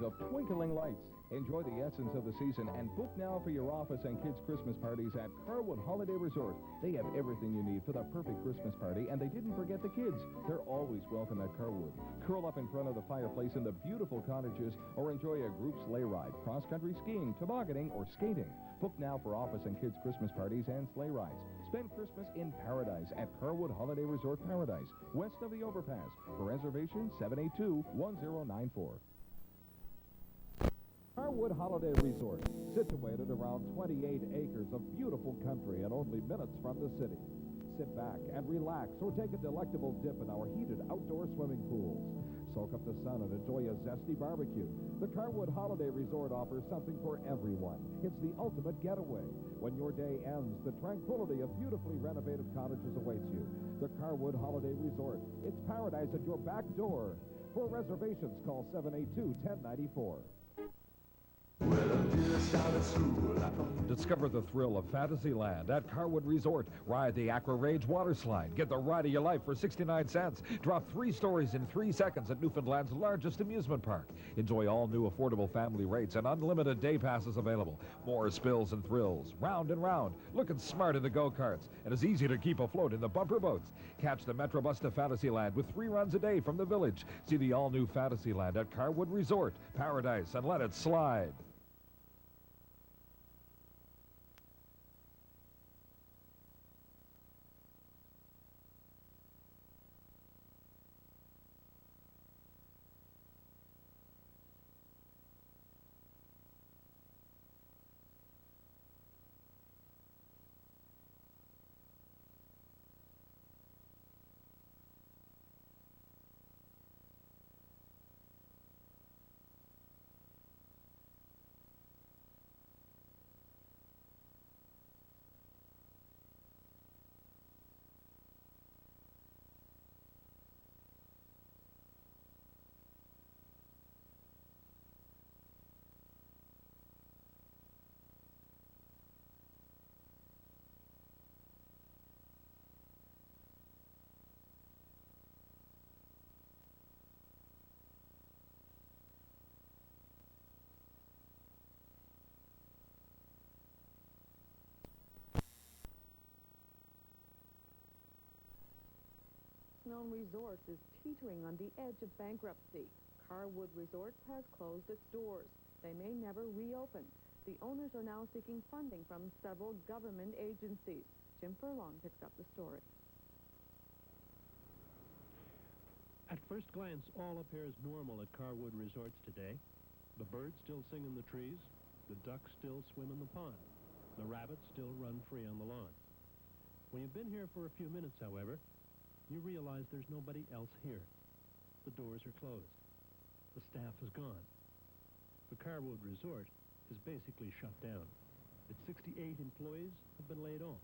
of twinkling lights. Enjoy the essence of the season and book now for your office and kids' Christmas parties at Carwood Holiday Resort. They have everything you need for the perfect Christmas party, and they didn't forget the kids. They're always welcome at Carwood. Curl up in front of the fireplace in the beautiful cottages or enjoy a group sleigh ride, cross-country skiing, tobogganing, or skating. Book now for office and kids' Christmas parties and sleigh rides. Spend Christmas in paradise at Carwood Holiday Resort Paradise, west of the overpass. For reservations, 782-1094. Carwood Holiday Resort, situated around 28 acres of beautiful country and only minutes from the city. Sit back and relax or take a delectable dip in our heated outdoor swimming pools. Soak up the sun and enjoy a zesty barbecue. The Carwood Holiday Resort offers something for everyone. It's the ultimate getaway. When your day ends, the tranquility of beautifully renovated cottages awaits you. The Carwood Holiday Resort. It's paradise at your back door. For reservations, call 782-1094. Discover the thrill of Fantasyland at Carwood Resort. Ride the Aqua Rage water slide. Get the ride of your life for 69 cents. Drop 3 stories in 3 seconds at Newfoundland's largest amusement park. Enjoy all new affordable family rates and unlimited day passes available. More spills and thrills. Round and round. Looking smart in the go-karts. And it's easy to keep afloat in the bumper boats. Catch the Metrobus to Fantasyland with 3 runs a day from the village. See the all-new Fantasyland at Carwood Resort. Paradise, and let it slide. Known Resorts is teetering on the edge of bankruptcy. Carwood Resorts has closed its doors. They may never reopen. The owners are now seeking funding from several government agencies. Jim Furlong picks up the story. At first glance, all appears normal at Carwood Resorts today. The birds still sing in the trees. The ducks still swim in the pond. The rabbits still run free on the lawn. When you've been here for a few minutes, however, you realize there's nobody else here. The doors are closed. The staff is gone. The Carwood Resort is basically shut down. Its 68 employees have been laid off.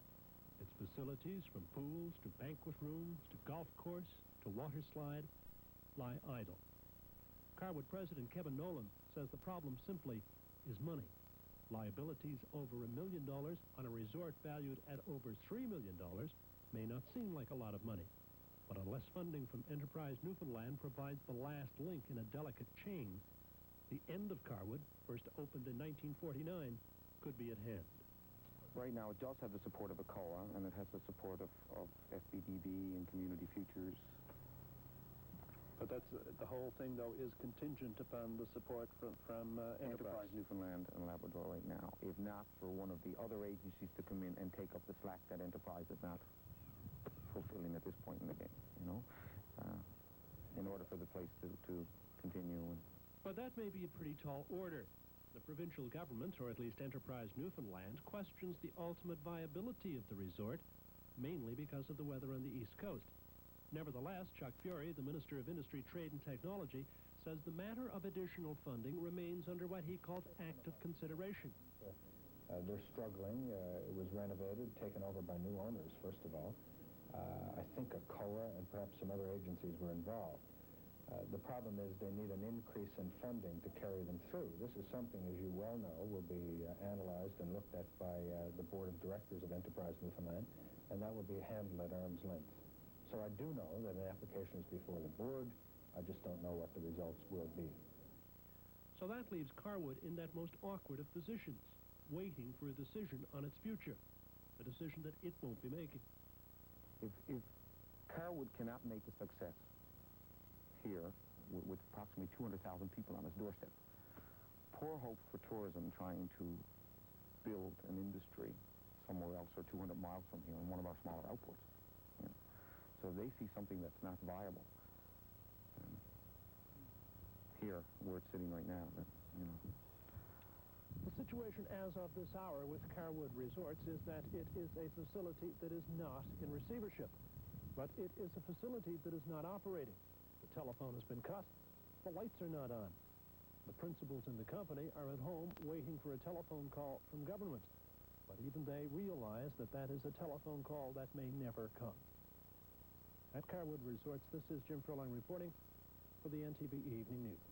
Its facilities, from pools to banquet rooms to golf course to water slide, lie idle. Carwood President Kevin Nolan says the problem simply is money. Liabilities over $1 million on a resort valued at over $3 million may not seem like a lot of money. But unless funding from Enterprise Newfoundland provides the last link in a delicate chain, the end of Carwood, first opened in 1949, could be at hand. Right now, it does have the support of ACOA, and it has the support of FBDB and Community Futures. But that's the whole thing, though, is contingent upon the support from Enterprise Newfoundland and Labrador right now. If not for one of the other agencies to come in and take up the slack that Enterprise is not fulfilling at this point in the game, you know, in order for the place to continue. But that may be a pretty tall order. The provincial government, or at least Enterprise Newfoundland, questions the ultimate viability of the resort, mainly because of the weather on the East Coast. Nevertheless, Chuck Fury, the Minister of Industry, Trade and Technology, says the matter of additional funding remains under what he calls active consideration. They're struggling. It was renovated, taken over by new owners, first of all. I think ACOA and perhaps some other agencies were involved. The problem is they need an increase in funding to carry them through. This is something, as you well know, will be analyzed and looked at by the Board of Directors of Enterprise Newfoundland, and that will be handled at arm's length. So I do know that an application is before the board. I just don't know what the results will be. So that leaves Carwood in that most awkward of positions, waiting for a decision on its future, a decision that it won't be making. If Carwood cannot make a success here with approximately 200,000 people on its doorstep, poor hope for tourism trying to build an industry somewhere else or 200 miles from here in one of our smaller outports. You know. So if they see something that's not viable here where it's sitting right now, then, you know. The situation as of this hour with Carwood Resorts is that it is a facility that is not in receivership, but it is a facility that is not operating. The telephone has been cut. The lights are not on. The principals in the company are at home waiting for a telephone call from government, but even they realize that that is a telephone call that may never come. At Carwood Resorts, this is Jim Furlong reporting for the NTV Evening News.